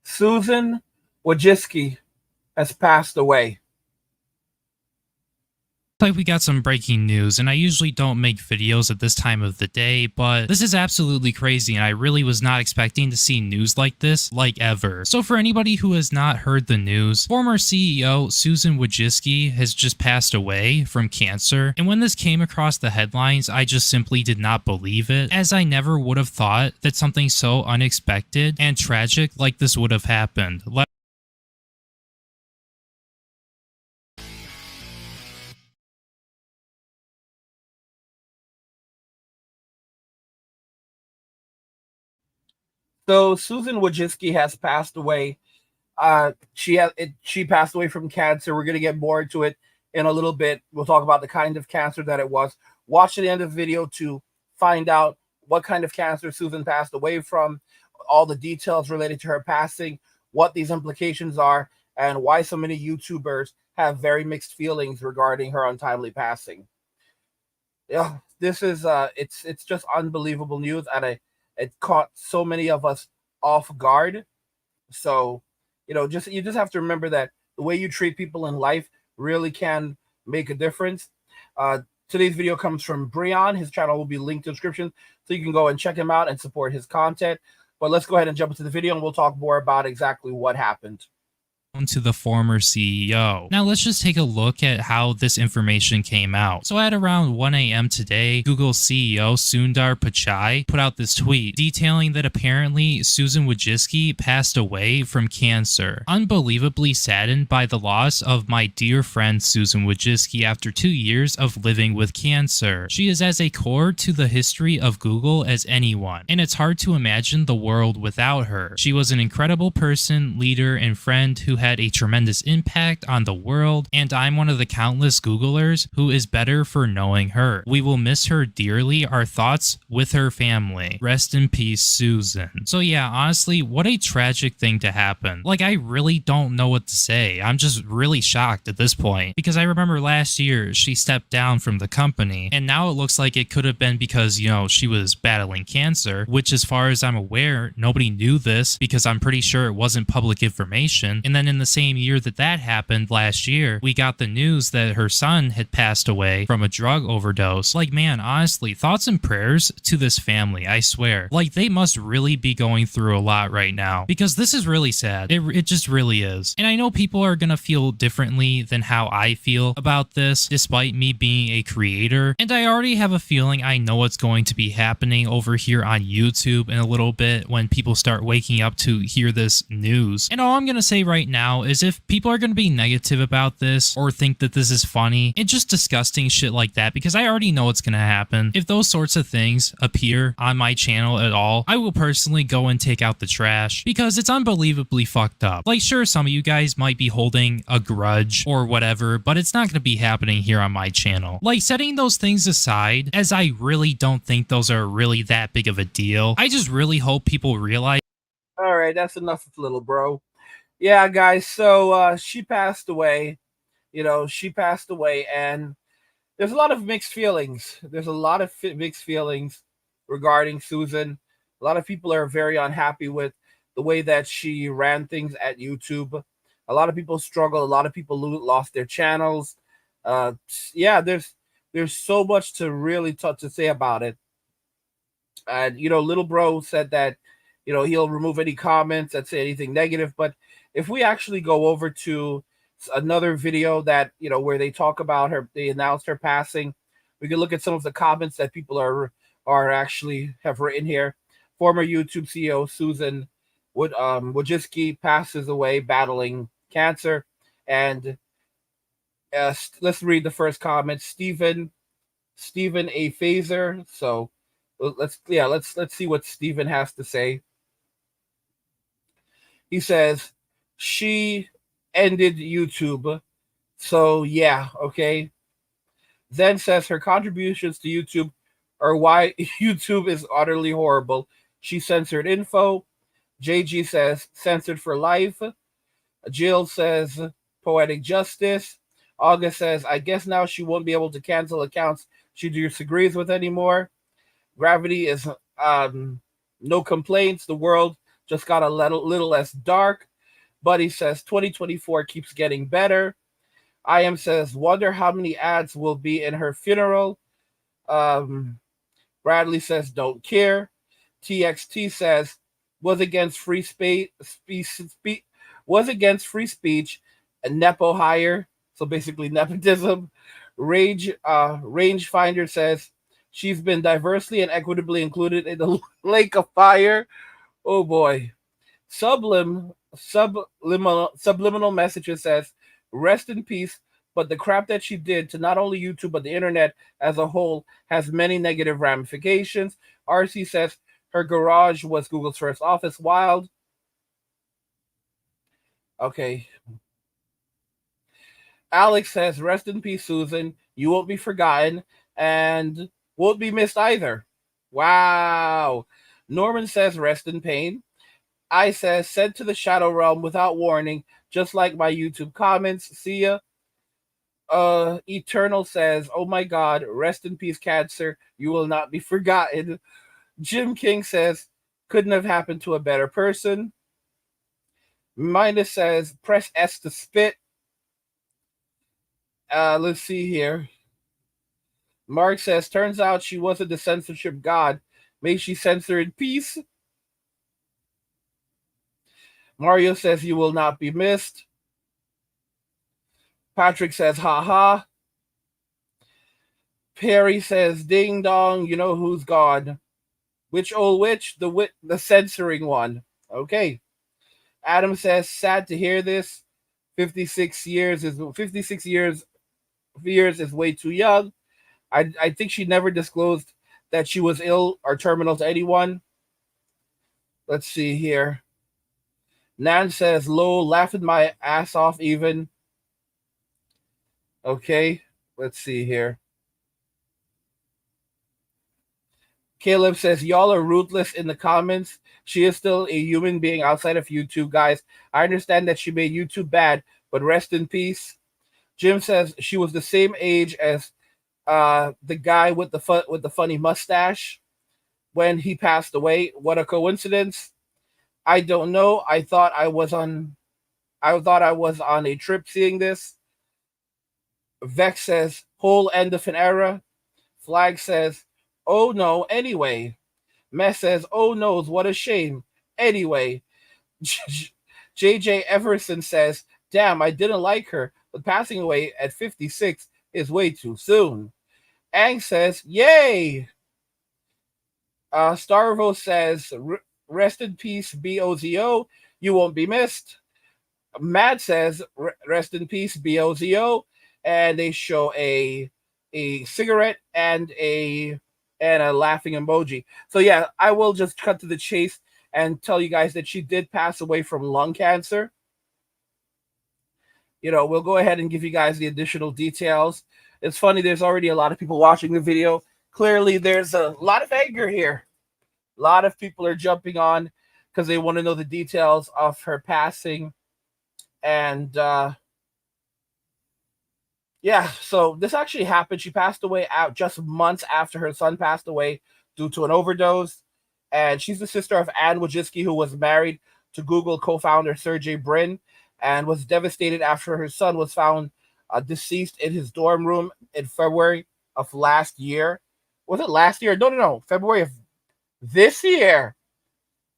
Susan Wojcicki has passed away. Like, we got some breaking news, and I usually don't make videos at this time of the day, but this is absolutely crazy, and I really was not expecting to see news like this, like, ever. So for anybody who has not heard the news, former CEO Susan Wojcicki has just passed away from cancer, and when this came across the headlines, I just simply did not believe it, as I never would have thought that something so unexpected and tragic like this would have happened. So Susan Wojcicki has passed away. She passed away from cancer. We're gonna get more into it in a little bit. We'll talk about the kind of cancer that it was. Watch the end of the video to find out what kind of cancer Susan passed away from, all the details related to her passing, what these implications are, and why so many YouTubers have very mixed feelings regarding her untimely passing. Yeah, this is it's just unbelievable news, and it caught so many of us off guard. So, you just have to remember that the way you treat people in life really can make a difference. Today's video comes from Breon. His channel will be linked in the description, so you can go and check him out and support his content. But let's go ahead and jump into the video, and we'll talk more about exactly what happened to the former CEO. Now let's just take a look at how this information came out. So at around 1 a.m. today, Google CEO Sundar Pichai put out this tweet detailing that apparently Susan Wojcicki passed away from cancer. Unbelievably saddened by the loss of my dear friend Susan Wojcicki after 2 years of living with cancer. She is as a core to the history of Google as anyone, and it's hard to imagine the world without her. She was an incredible person, leader, and friend who had a tremendous impact on the world, and I'm one of the countless Googlers who is better for knowing her. We will miss her dearly. Our thoughts with her family. Rest in peace, Susan. So yeah, honestly, what a tragic thing to happen. Like, I really don't know what to say. I'm just really shocked at this point, because I remember last year she stepped down from the company, and now it looks like it could have been because, she was battling cancer, which as far as I'm aware, nobody knew this because I'm pretty sure it wasn't public information. And then in the same year that happened last year, we got the news that her son had passed away from a drug overdose. Like, man, honestly, thoughts and prayers to this family, I swear. Like, they must really be going through a lot right now, because this is really sad. It just really is. And I know people are gonna feel differently than how I feel about this, despite me being a creator, and I already have a feeling I know what's going to be happening over here on YouTube in a little bit when people start waking up to hear this news. And all I'm gonna say right now is if people are going to be negative about this or think that this is funny and just disgusting shit like that, because I already know what's going to happen. If those sorts of things appear on my channel at all, I will personally go and take out the trash, because it's unbelievably fucked up. Like, sure, some of you guys might be holding a grudge or whatever, but it's not going to be happening here on my channel. Like, setting those things aside, as I really don't think those are really that big of a deal, I just really hope people realize. All right, that's enough, little bro. Yeah, guys, so she passed away. She passed away, and there's a lot of mixed feelings. There's a lot of mixed feelings regarding Susan. A lot of people are very unhappy with the way that she ran things at YouTube. A lot of people struggle. A lot of people lost their channels. Yeah, there's so much to really to say about it. And little bro said that he'll remove any comments that say anything negative, but if we actually go over to another video that where they talk about her, they announced her passing, we can look at some of the comments that people are actually have written here. Former YouTube CEO Susan Wojcicki passes away battling cancer. And let's read the first comment. Stephen A. Phaser. So let's see what Stephen has to say. He says, she ended YouTube. So yeah, okay. Then says her contributions to YouTube are why YouTube is utterly horrible. She censored info. JG says censored for life. Jill says poetic justice. August says, I guess now she won't be able to cancel accounts she disagrees with anymore. Gravity is no complaints. The world just got a little less dark. Buddy says 2024 keeps getting better. I am says, wonder how many ads will be in her funeral. Um, Bradley says, don't care. TXT says, was against free was against free speech and nepo hire. So basically nepotism. Rangefinder says she's been diversely and equitably included in the lake of fire. Oh boy. Subliminal messages says, rest in peace, but the crap that she did to not only YouTube but the internet as a whole has many negative ramifications. RC says her garage was Google's first office. Wild. Okay. Alex says, rest in peace, Susan. You won't be forgotten and won't be missed either. Wow. Norman says, rest in pain. I says, sent to the shadow realm without warning, just like my YouTube comments. See ya. Eternal says, oh my god, rest in peace, cancer. You will not be forgotten. Jim King says, couldn't have happened to a better person. Minus says, press S to spit. Let's see here. Mark says, turns out she wasn't the censorship god. May she censor in peace. Mario says, you will not be missed. Patrick says, ha ha. Perry says, ding dong, you know who's gone. Which old witch? The censoring one. Okay. Adam says, sad to hear this. 56 years is way too young. I think she never disclosed that she was ill or terminal to anyone. Let's see here. Nan says, lol, laughing my ass off even. Okay, let's see here. Caleb says, y'all are ruthless in the comments. She is still a human being outside of YouTube, guys. I understand that she made YouTube bad, but rest in peace. Jim says she was the same age as the guy with the funny mustache when he passed away. What a coincidence. I don't know. I thought I was on a trip seeing this. Vex says, whole end of an era. Flag says, oh no, anyway. Mess says, oh noes, what a shame. Anyway. JJ Everson says, damn, I didn't like her, but passing away at 56 is way too soon. Ang says, yay. Starvo says, rest in peace, BOZO. You won't be missed. Matt says, rest in peace, BOZO. And they show a cigarette and a laughing emoji. So yeah, I will just cut to the chase and tell you guys that she did pass away from lung cancer. We'll go ahead and give you guys the additional details. It's funny, there's already a lot of people watching the video. Clearly, there's a lot of anger here. A lot of people are jumping on because they want to know the details of her passing. And yeah, so this actually happened. She passed away out just months after her son passed away due to an overdose. And she's the sister of Anne Wojcicki, who was married to Google co-founder Sergey Brin and was devastated after her son was found deceased in his dorm room in February of last year. Was it last year? No. February of this year.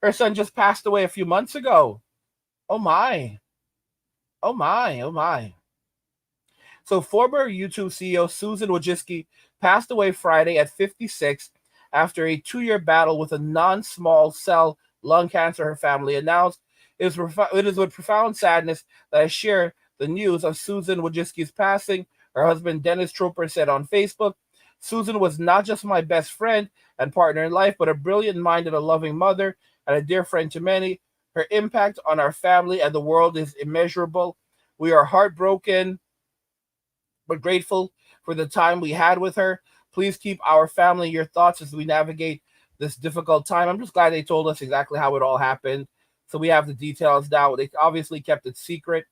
Her son just passed away a few months ago. Oh my. Oh my. Oh my. So former YouTube CEO Susan Wojcicki passed away Friday at 56 after a 2-year battle with a non-small cell lung cancer, her family announced. It is with profound sadness that I share the news of Susan Wojcicki's passing. Her husband, Dennis Troper, said on Facebook, Susan was not just my best friend and partner in life, but a brilliant mind and a loving mother and a dear friend to many. Her impact on our family and the world is immeasurable. We are heartbroken but grateful for the time we had with her. Please keep our family in your thoughts as we navigate this difficult time. I'm just glad they told us exactly how it all happened. So we have the details now. They obviously kept it secret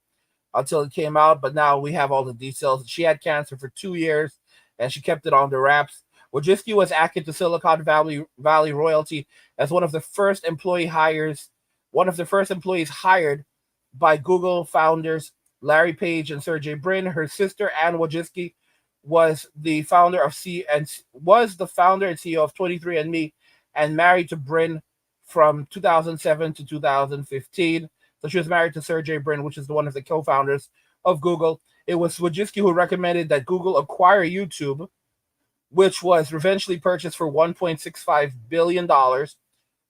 until it came out, but now we have all the details. She had cancer for 2 years, and she kept it on the wraps. Wojcicki was acting to Silicon Valley royalty as one of the first employee hires one of the first employees hired by Google founders Larry Page and Sergey Brin. Her sister Anne Wojcicki was the founder of CEO of 23andMe and married to Brin from 2007 to 2015. So she was married to Sergey Brin, which is one of the co-founders of Google. It was Wojcicki who recommended that Google acquire YouTube, which was eventually purchased for $1.65 billion.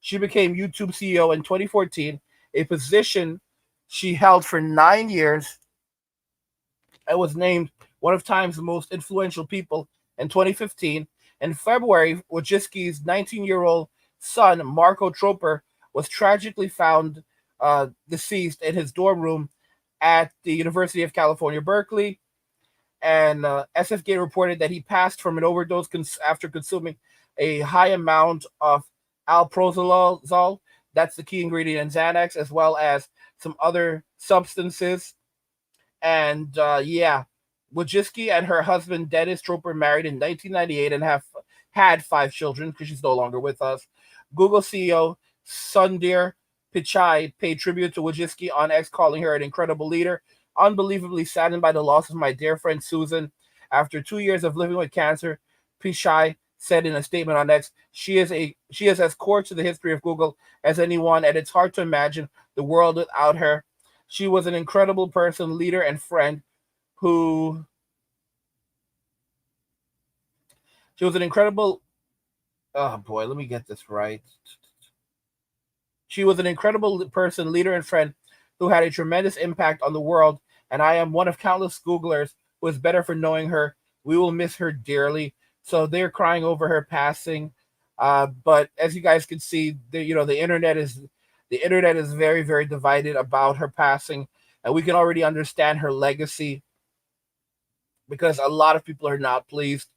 She became YouTube CEO in 2014, a position she held for 9 years and was named one of Time's most influential people in 2015. In February, Wojcicki's 19-year-old son, Marco Troper, was tragically found deceased in his dorm room at the University of California, Berkeley. And SFGate reported that he passed from an overdose after consuming a high amount of alprazolam, that's the key ingredient in Xanax, as well as some other substances. And yeah, Wojcicki and her husband Dennis Troper married in 1998 and have had 5 children because she's no longer with us. Google CEO Sundar Pichai paid tribute to Wojcicki on X, calling her an incredible leader. Unbelievably saddened by the loss of my dear friend Susan. After 2 years of living with cancer, Pichai said in a statement on X, she is as core to the history of Google as anyone, and it's hard to imagine the world without her. She was an incredible person, leader, and friend who she was an incredible oh boy, let me get this right. She was an incredible person, leader, and friend who had a tremendous impact on the world, and I am one of countless Googlers who is better for knowing her. We will miss her dearly. So they're crying over her passing. But as you guys can see, the internet is very, very divided about her passing, and we can already understand her legacy because a lot of people are not pleased.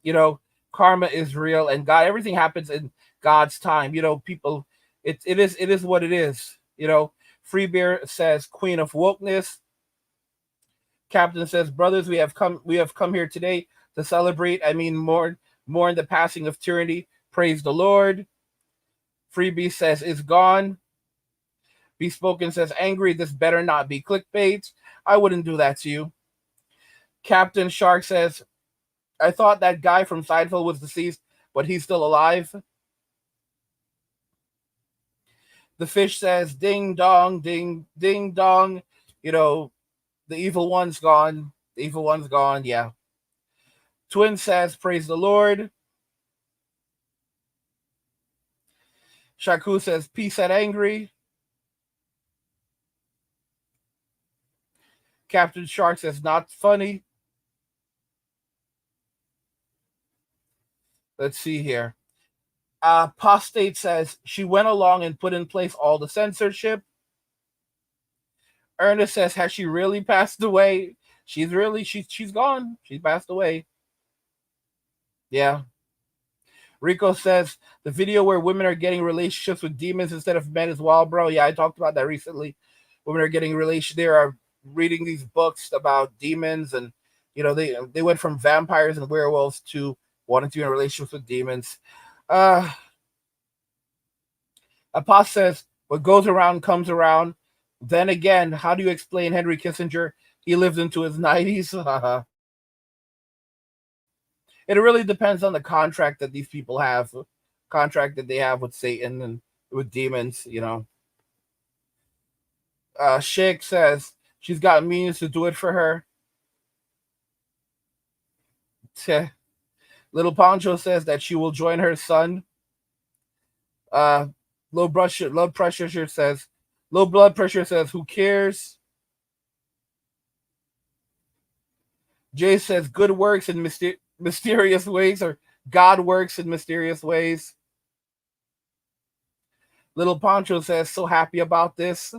You know, karma is real, and God, everything happens in God's time. People, it is what it is. Free Beer says Queen of Wokeness. Captain says, brothers, we have come here today to celebrate. Mourn the passing of tyranny. Praise the Lord. Freebie says, it's gone. Bespoken says, angry, this better not be clickbait. I wouldn't do that to you. Captain Shark says, I thought that guy from Seinfeld was deceased, but he's still alive. The fish says, ding dong, ding, ding dong. The evil one's gone. The evil one's gone, yeah. Twin says, praise the Lord. Shaku says, peace and angry. Captain Shark says, not funny. Let's see here. Postate says, she went along and put in place all the censorship. Ernest says, has she really passed away? She's gone. She passed away. Yeah. Rico says, the video where women are getting relationships with demons instead of men is wild, bro. Yeah, I talked about that recently. Women are getting they are reading these books about demons, and they went from vampires and werewolves to wanting to be in relationships with demons. Apost says, what goes around comes around. Then again, how do you explain Henry Kissinger? He lived into his 90s. It really depends on the contract that these people have, contract that they have with Satan and with demons, Sheikh says she's got means to do it for her. Little Poncho says that she will join her son. Low blood pressure says, who cares? Jay says, good works in mysterious ways, or God works in mysterious ways. Little Poncho says, so happy about this.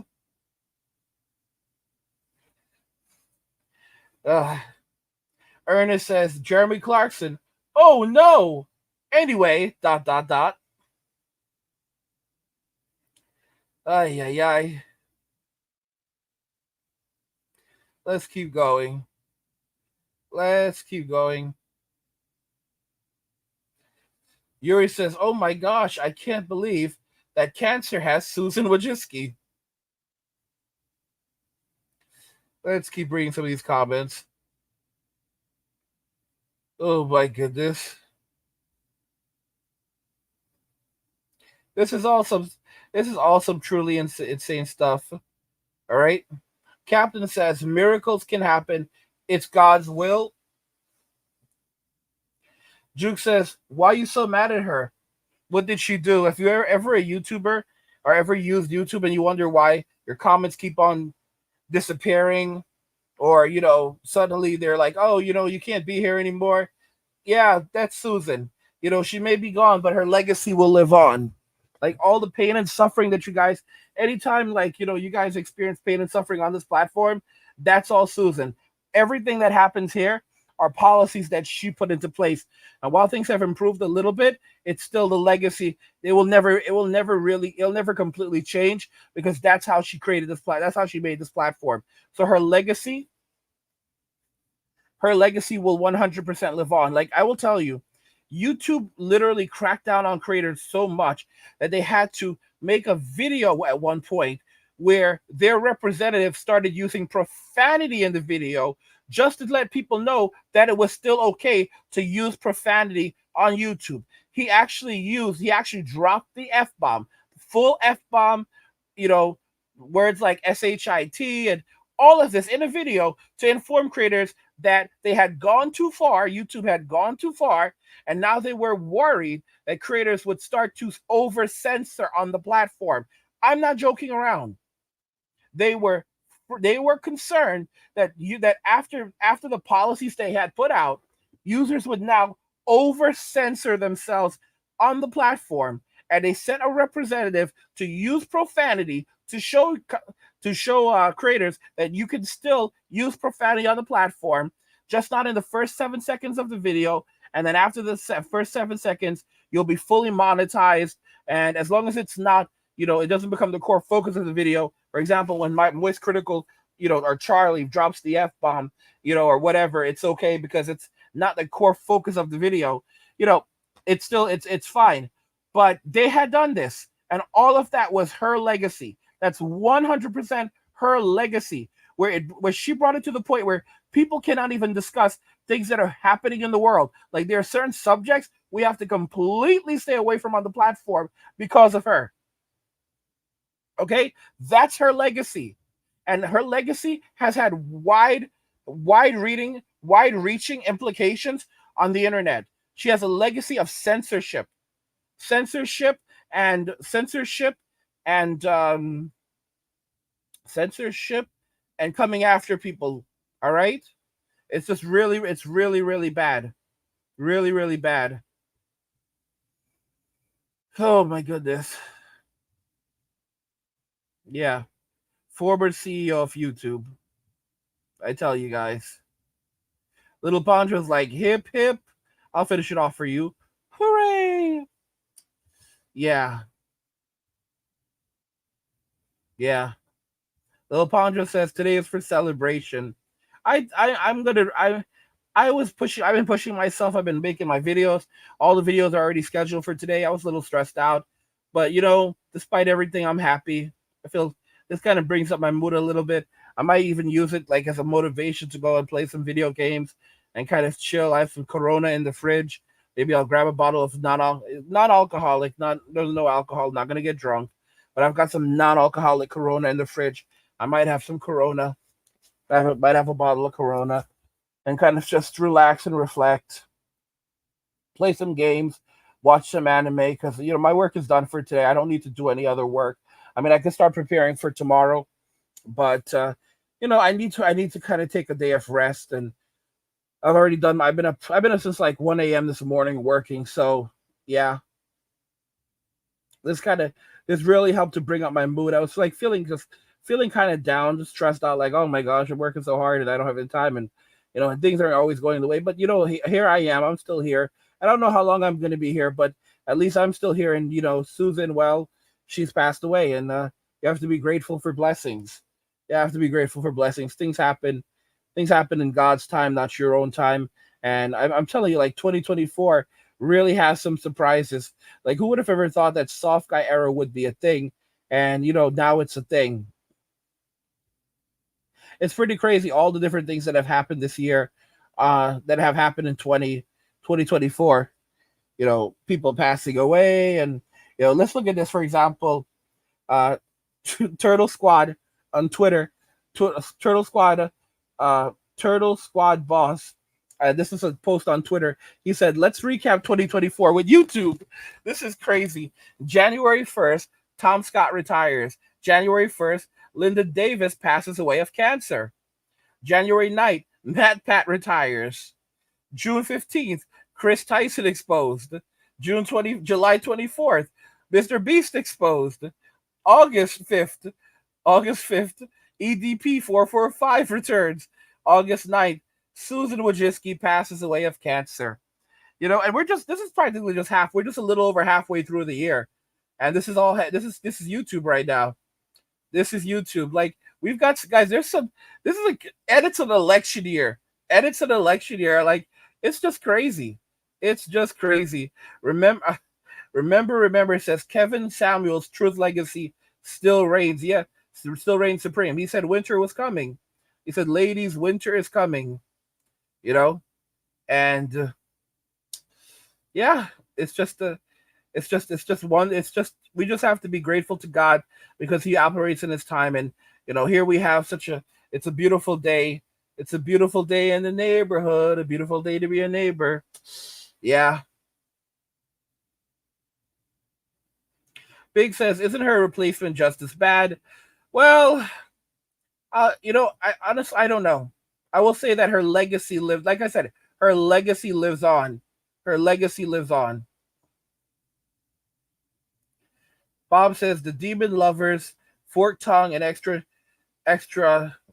Ernest says, Jeremy Clarkson. Oh no. Anyway, ... Ay, ay, ay. Let's keep going. Yuri says, oh my gosh, I can't believe that cancer has Susan Wojcicki. Let's keep reading some of these comments. Oh my goodness. This is awesome. This is awesome, truly insane stuff. All right. Captain says miracles can happen. It's God's will. Juke says, why are you so mad at her? What did she do? If you're ever a YouTuber or ever used YouTube and you wonder why your comments keep on disappearing, or suddenly they're like, oh, you can't be here anymore. Yeah, that's Susan. She may be gone, but her legacy will live on. Like all the pain and suffering that you guys, anytime like you guys experience pain and suffering on this platform, that's all Susan. Everything that happens here are policies that she put into place. And while things have improved a little bit, it's still the legacy. It'll never completely change, because that's how she created this that's how she made this platform. So her legacy will 100% live on. Like I will tell you, YouTube literally cracked down on creators so much that they had to make a video at one point where their representative started using profanity in the video, just to let people know that it was still okay to use profanity on YouTube. He actually dropped the F bomb, full F bomb, words like SHIT and all of this in a video to inform creators that they had gone too far. YouTube had gone too far, and now they were worried that creators would start to over censor on the platform. I'm not joking around. They were concerned that after the policies they had put out, users would now over censor themselves on the platform, and they sent a representative to use profanity to show creators that you can still use profanity on the platform, just not in the first 7 seconds of the video. And then after the first 7 seconds, you'll be fully monetized. And as long as it's not, it doesn't become the core focus of the video. For example, when my Moist Critical, or Charlie drops the F bomb, or whatever, it's okay because it's not the core focus of the video. It's still it's fine. But they had done this, and all of that was her legacy. That's 100% her legacy, where she brought it to the point where people cannot even discuss things that are happening in the world. Like there are certain subjects we have to completely stay away from on the platform because of her. Okay, that's her legacy, and her legacy has had wide-reaching implications on the internet. She has a legacy of censorship and coming after people. All right, it's really bad, really bad. Oh my goodness. Yeah, former CEO of YouTube. I tell you guys. Little Poncho's like, hip hip. I'll finish it off for you. Hooray! Yeah. Yeah. Little Poncho says today is for celebration. I've been pushing myself. I've been making my videos. All the videos are already scheduled for today. I was a little stressed out, but despite everything, I'm happy. I feel this kind of brings up my mood a little bit. I might even use it like as a motivation to go and play some video games and kind of chill. I have some Corona in the fridge. Maybe I'll grab a bottle of non-alcoholic. There's no alcohol. Not gonna get drunk, but I've got some non-alcoholic Corona in the fridge. I might have some Corona. Might have a bottle of Corona, and kind of just relax and reflect. Play some games, watch some anime, because my work is done for today. I don't need to do any other work. I mean, I can start preparing for tomorrow, but I need to kind of take a day of rest. And I've already done. I've been up since like 1 a.m. this morning working. So yeah, this really helped to bring up my mood. I was like feeling kind of down, just stressed out, like, oh my gosh, I'm working so hard and I don't have any time, and things aren't always going the way. But here I am. I'm still here. I don't know how long I'm going to be here, but at least I'm still here. And Susan, well, she's passed away, and you have to be grateful for blessings. You have to be grateful for blessings. Things happen in God's time, not your own time. And I'm telling you, like 2024 really has some surprises. Like, who would have ever thought that soft guy era would be a thing? And now it's a thing. It's pretty crazy all the different things that have happened this year, that have happened in 2024. People passing away, and let's look at this, for example. uh Turtle Squad on Twitter. Turtle Squad, Turtle Squad boss. This is a post on Twitter. He said, "Let's recap 2024 with YouTube." This is crazy. January 1st, Tom Scott retires. January 1st, Linda Davis passes away of cancer. January 9th, Matt Pat retires. June 15th, Chris Tyson exposed. July 24th, Mr. Beast exposed. August 5th, August 5th, EDP 445 returns. August 9th, Susan Wojcicki passes away of cancer. And this is practically just we're just a little over halfway through the year. And this is YouTube right now. This is YouTube. Like, we've got, guys, this is like edits of an election year. Edits of an election year. Like, it's just crazy. It's just crazy. Remember, it says Kevin Samuels' truth legacy still reigns. Yeah, still reigns supreme. He said winter was coming. He said, ladies, winter is coming. And yeah, we just have to be grateful to God because he operates in his time. And here we have it's a beautiful day. It's a beautiful day in the neighborhood, a beautiful day to be a neighbor. Yeah. Big says, isn't her replacement just as bad? Well, I don't know. I will say that her legacy lives, like I said, her legacy lives on. Her legacy lives on. Bob says the demon lovers, fork tongue, and extra,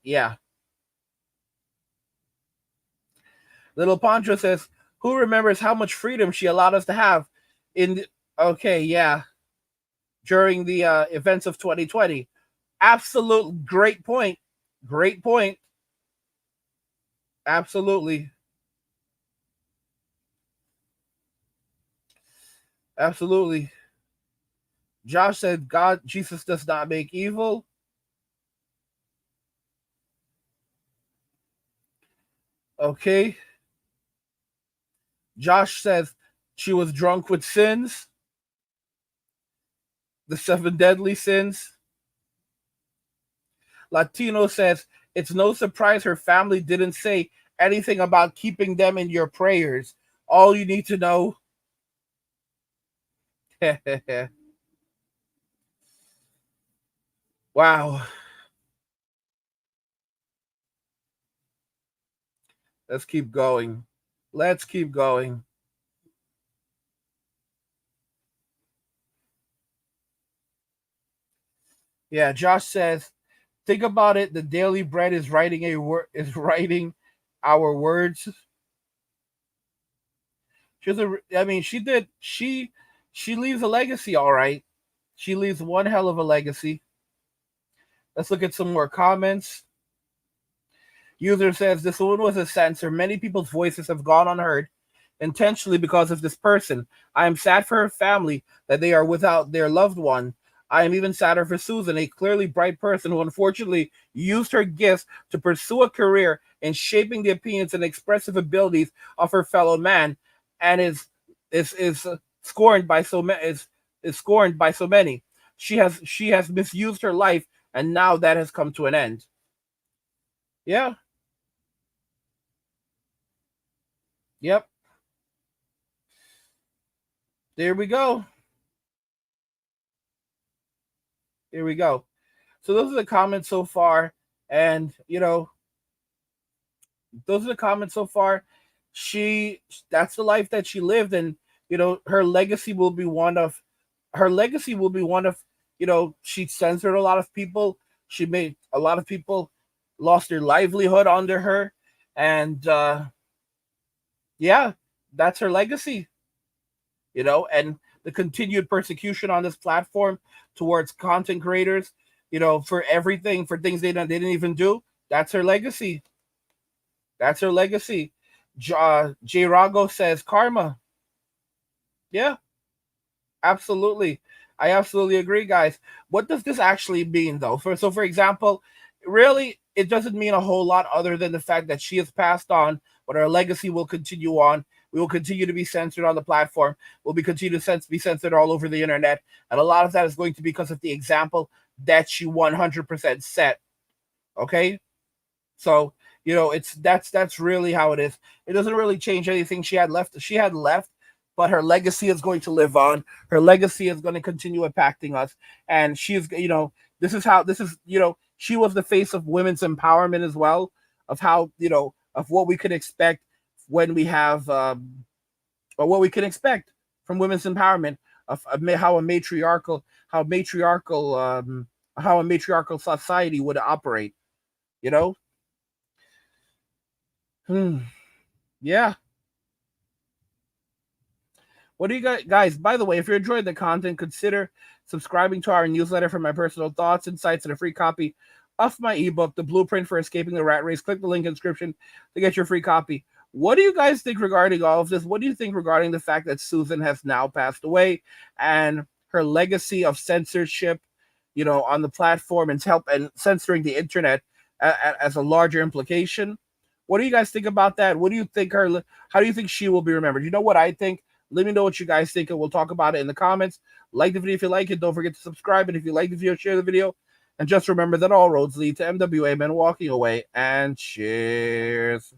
yeah. Little Pancho says, who remembers how much freedom she allowed us to have okay, yeah, during the events of 2020. Absolute great point. Great point. Absolutely. Absolutely. Josh said, Jesus does not make evil. Okay. Josh says she was drunk with sins. The 7 deadly sins. Latino says, it's no surprise her family didn't say anything about keeping them in your prayers. All you need to know. Wow. Let's keep going. Let's keep going. Yeah, Josh says, think about it. The Daily Bread is writing our words. She leaves a legacy, all right. She leaves one hell of a legacy. Let's look at some more comments. User says, this one was a censor. Many people's voices have gone unheard intentionally because of this person. I am sad for her family that they are without their loved one. I am even sadder for Susan, a clearly bright person who unfortunately used her gifts to pursue a career in shaping the opinions and expressive abilities of her fellow man, and is scorned by so many. Is scorned by so many. She has misused her life, and now that has come to an end. Yeah. Yep. There we go. Here we go. So those are the comments so far, and those are the comments so far. That's the life that she lived, and her legacy will be one of she censored a lot of people. She made a lot of people lost their livelihood under her, and yeah, that's her legacy. And the continued persecution on this platform towards content creators, for everything, for things they didn't even do. That's her legacy. That's her legacy. J. Rago says karma. Yeah, absolutely. I absolutely agree, guys. What does this actually mean, though? For example, really, it doesn't mean a whole lot other than the fact that she has passed on, but her legacy will continue on. We will continue to be censored on the platform. We'll be continue to be censored all over the internet, and a lot of that is going to be because of the example that she 100% set. Okay, so it's that's really how it is. It doesn't really change anything she had left. She had left, but her legacy is going to live on. Her legacy is going to continue impacting us, and she's this is how this is she was the face of women's empowerment as well, of how of what we could expect when we have or what we can expect from women's empowerment of how a matriarchal society would operate. You know, yeah. What do you guys? By the way, if you're enjoying the content, consider subscribing to our newsletter for my personal thoughts, insights, and a free copy of my ebook, The Blueprint for Escaping the Rat Race. Click the link in the description to get your free copy. What do you guys think regarding all of this? What do you think regarding the fact that Susan has now passed away and her legacy of censorship, on the platform and help and censoring the internet as a larger implication? What do you guys think about that? What do you think how do you think she will be remembered? You know what I think? Let me know what you guys think, and we'll talk about it in the comments. Like the video if you like it. Don't forget to subscribe, and if you like the video, share the video. And just remember that all roads lead to MWA Men walking away. And cheers.